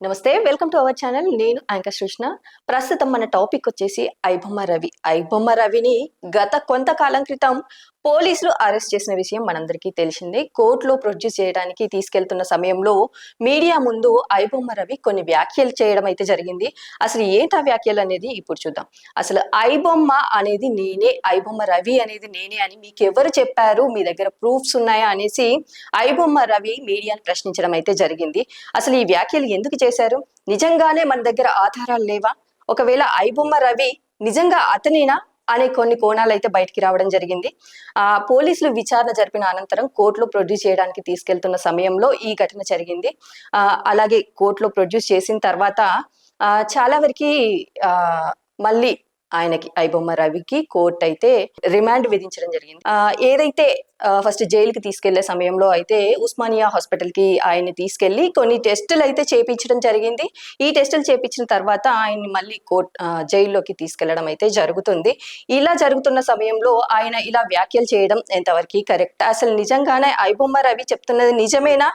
నమస్తే, welcome to our channel. నేను anchor Krishna. ప్రస్తుతం మన టాపిక్ వచ్చేసి ఐబొమ్మ రవి. ఐబొమ్మ రవిని గత కొంతకాలం క్రితం పోలీసులు అరెస్ట్ చేసిన విషయం మనందరికీ తెలిసిందే. కోర్టులో ప్రొడ్యూస్ చేయడానికి తీసుకెళ్తున్న సమయంలో మీడియా ముందు ఐబొమ్మ రవి కొన్ని వ్యాఖ్యలు చేయడం అయితే జరిగింది. అసలు ఏంటి ఆ వ్యాఖ్యలు అనేది ఇప్పుడు చూద్దాం. అసలు ఐబొమ్మ అనేది నేనే, ఐబొమ్మ రవి అనేది నేనే అని మీకు ఎవరు చెప్పారు, మీ దగ్గర ప్రూఫ్స్ ఉన్నాయా అనేసి ఐబొమ్మ రవి మీడియాను ప్రశ్నించడం అయితే జరిగింది. అసలు ఈ వ్యాఖ్యలు ఎందుకు చేశారు? నిజంగానే మన దగ్గర ఆధారాలు లేవా? ఒకవేళ ఐబొమ్మ రవి నిజంగా అతనేనా అనే కొన్ని కోణాలు అయితే బయటికి రావడం జరిగింది. పోలీసులు విచారణ జరిపిన అనంతరం కోర్టులో ప్రొడ్యూస్ చేయడానికి తీసుకెళ్తున్న సమయంలో ఈ ఘటన జరిగింది. అలాగే కోర్టులో ప్రొడ్యూస్ చేసిన తర్వాత చాలా వరకు మళ్ళీ ఆయనకి ఐబొమ్మ రవికి కోర్టు అయితే రిమాండ్ విధించడం జరిగింది. ఏదైతే ఫస్ట్ జైలుకి తీసుకెళ్లే సమయంలో అయితే ఉస్మానియా హాస్పిటల్ కి ఆయన్ని తీసుకెళ్లి కొన్ని టెస్టులు అయితే చేపించడం జరిగింది. ఈ టెస్టులు చేపించిన తర్వాత ఆయన్ని మళ్ళీ జైల్లోకి తీసుకెళ్లడం అయితే జరుగుతుంది. ఇలా జరుగుతున్న సమయంలో ఆయన ఇలా వ్యాఖ్యలు చేయడం ఎంతవరకు కరెక్ట్? అసలు నిజంగానే ఐబొమ్మ రవి చెప్తున్నది నిజమేనా?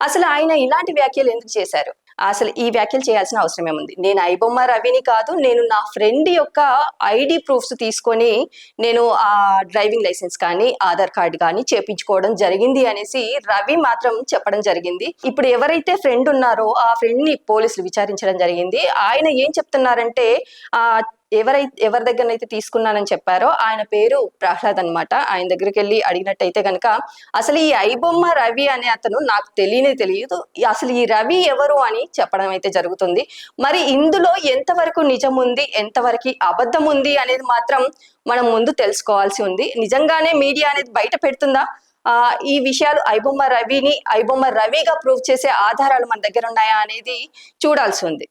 అసలు ఆయన ఇలాంటి వ్యాఖ్యలు ఎందుకు చేశారు? అసలు ఈ వ్యాఖ్యలు చేయాల్సిన అవసరం ఏముంది? నేను ఐబొమ్మ రవిని కాదు, నేను నా ఫ్రెండ్ యొక్క ఐడి ప్రూఫ్స్ తీసుకొని నేను ఆ డ్రైవింగ్ లైసెన్స్ కానీ ఆధార్ కార్డు కానీ చేపించుకోవడం జరిగింది అనేసి రవి మాత్రం చెప్పడం జరిగింది. ఇప్పుడు ఎవరైతే ఫ్రెండ్ ఉన్నారో ఆ ఫ్రెండ్ ని పోలీసులు విచారించడం జరిగింది. ఆయన ఏం చెప్తున్నారంటే ఎవరి దగ్గరనైతే తీసుకున్నానని చెప్పారో ఆయన పేరు ప్రహ్లాద్ అనమాట. ఆయన దగ్గరికి వెళ్ళి అడిగినట్టయితే కనుక అసలు ఈ ఐబొమ్మ రవి అనే అతను నాకు తెలియదు, అసలు ఈ రవి ఎవరు అని చెప్పడం అయితే జరుగుతుంది. మరి ఇందులో ఎంతవరకు నిజం ఉంది, ఎంతవరకు అబద్ధం ఉంది అనేది మాత్రం మనం ముందు తెలుసుకోవాల్సి ఉంది. నిజంగానే మీడియా అనేది బయట పెడుతుందా ఈ విషయాలు? ఐబొమ్మ రవిగా ప్రూవ్ చేసే ఆధారాలు మన దగ్గర ఉన్నాయా అనేది చూడాల్సి ఉంది.